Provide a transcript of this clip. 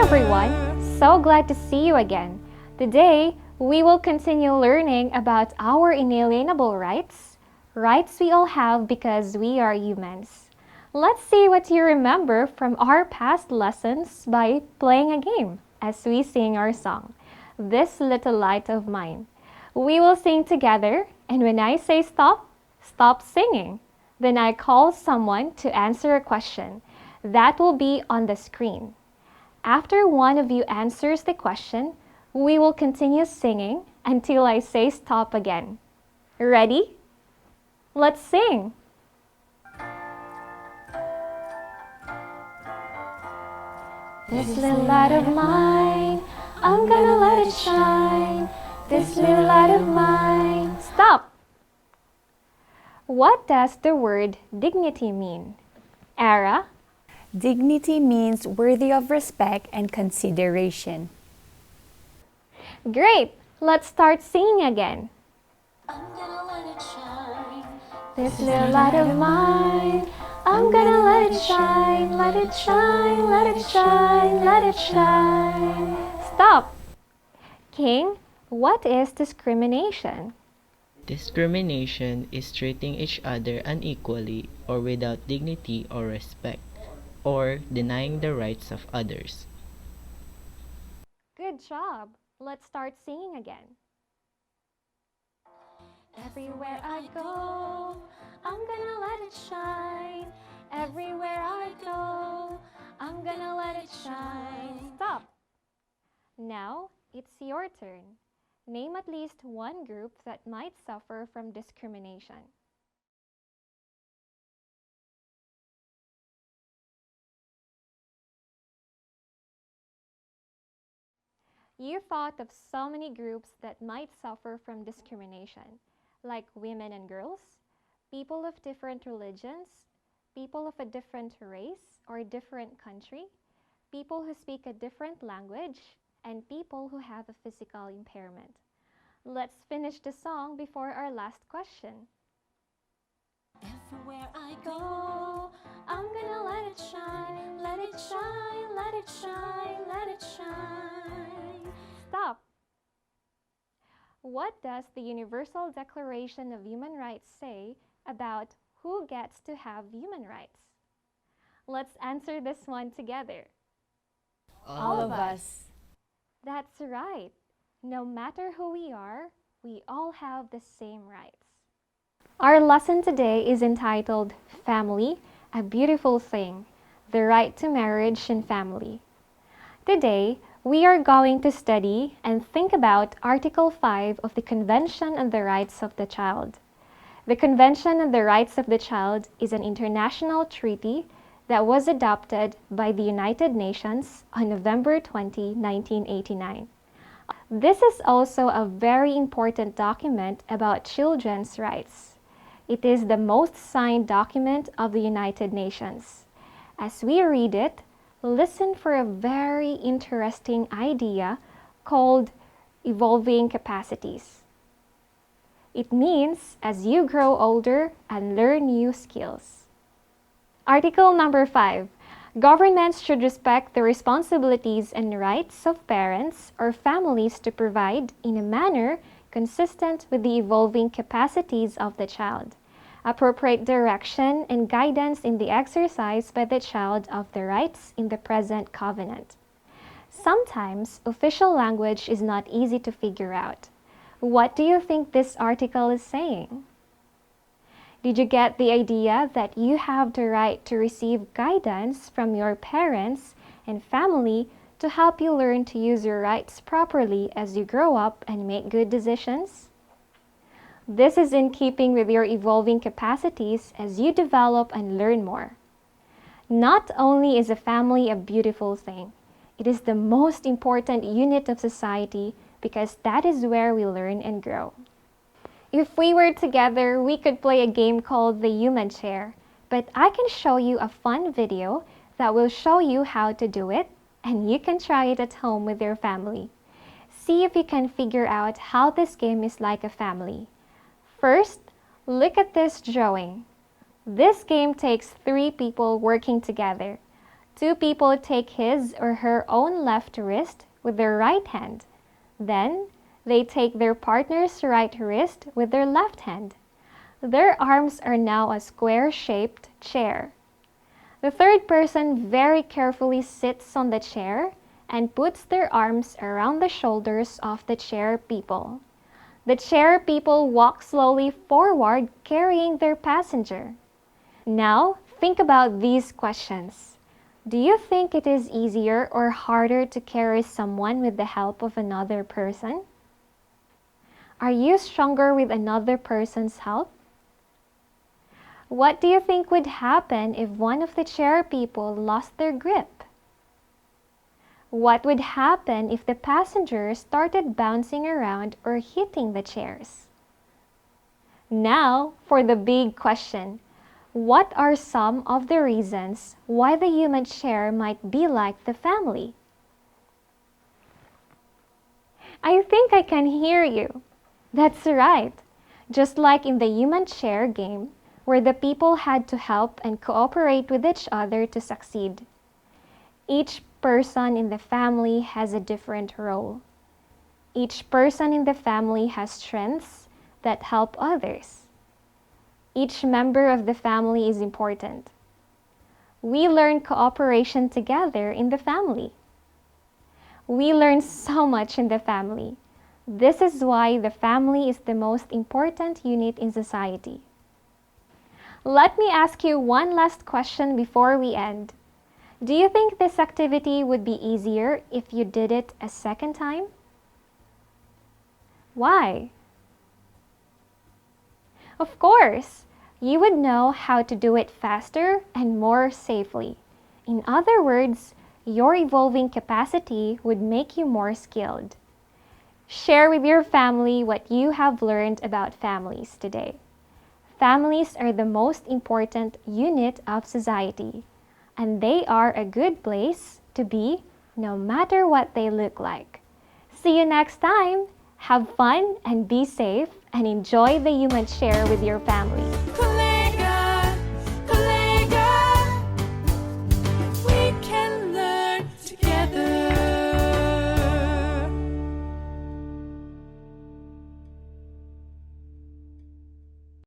everyone! So glad to see you again. Today, we will continue learning about our inalienable rights, rights we all have because we are humans. Let's see what you remember from our past lessons by playing a game as we sing our song, This Little Light of Mine. We will sing together, and when I say stop, stop singing. Then I call someone to answer a question. That will be on the screen. After one of you answers the question, we will continue singing until I say stop again. Ready? Let's sing! This little light of mine, I'm gonna let it shine. This little light of mine. Stop! What does the word dignity mean? Ara? Dignity means worthy of respect and consideration. Great! Let's start singing again. I'm gonna let it shine. This little light of mine, I'm gonna let it shine, let it shine, let it shine, let it shine. Stop! King, what is discrimination? Discrimination is treating each other unequally or without dignity or respect, or denying the rights of others. Good job! Let's start singing again. Everywhere I go, I'm gonna let it shine. Everywhere I go, I'm gonna let it shine. Stop! Now, it's your turn. Name at least one group that might suffer from discrimination. You thought of so many groups that might suffer from discrimination, like women and girls, people of different religions, people of a different race or different country, people who speak a different language, and people who have a physical impairment. Let's finish the song before our last question. Everywhere I go, I'm gonna let it shine, let it shine, let it shine, let it shine. Stop! What does the Universal Declaration of Human Rights say about who gets to have human rights? Let's answer this one together. All of us. That's right. No matter who we are, we all have the same rights. Our lesson today is entitled Family, a Beautiful Thing, the Right to Marriage and Family. Today, we are going to study and think about Article 5 of the Convention on the Rights of the Child. The Convention on the Rights of the Child is an international treaty that was adopted by the United Nations on November 20, 1989. This is also a very important document about children's rights. It is the most signed document of the United Nations. As we read it, listen for a very interesting idea called evolving capacities. It means as you grow older and learn new skills. Article number 5. Governments should respect the responsibilities and rights of parents or families to provide in a manner consistent with the evolving capacities of the child, appropriate direction and guidance in the exercise by the child of the rights in the present covenant. Sometimes official language is not easy to figure out. What do you think this article is saying? Did you get the idea that you have the right to receive guidance from your parents and family to help you learn to use your rights properly as you grow up and make good decisions? This is in keeping with your evolving capacities as you develop and learn more. Not only is a family a beautiful thing, it is the most important unit of society because that is where we learn and grow. If we were together, we could play a game called the Human Chair, but I can show you a fun video that will show you how to do it, and you can try it at home with your family. See if you can figure out how this game is like a family. First, look at this drawing. This game takes 3 people working together. Two people take his or her own left wrist with their right hand. Then, they take their partner's right wrist with their left hand. Their arms are now a square-shaped chair. The third person very carefully sits on the chair and puts their arms around the shoulders of the chair people. The chair people walk slowly forward carrying their passenger. Now, think about these questions. Do you think it is easier or harder to carry someone with the help of another person? Are you stronger with another person's help? What do you think would happen if one of the chair people lost their grip? What would happen if the passengers started bouncing around or hitting the chairs? Now, for the big question. What are some of the reasons why the human chair might be like the family? I think I can hear you. That's right. Just like in the human chair game, where the people had to help and cooperate with each other to succeed. Each person in the family has a different role. Each person in the family has strengths that help others. Each member of the family is important. We learn cooperation together in the family. We learn so much in the family. This is why the family is the most important unit in society. Let me ask you one last question before we end. Do you think this activity would be easier if you did it a second time? Why? Of course, you would know how to do it faster and more safely. In other words, your evolving capacity would make you more skilled. Share with your family what you have learned about families today. Families are the most important unit of society, and they are a good place to be no matter what they look like. See you next time! Have fun and be safe and enjoy the human chair with your family.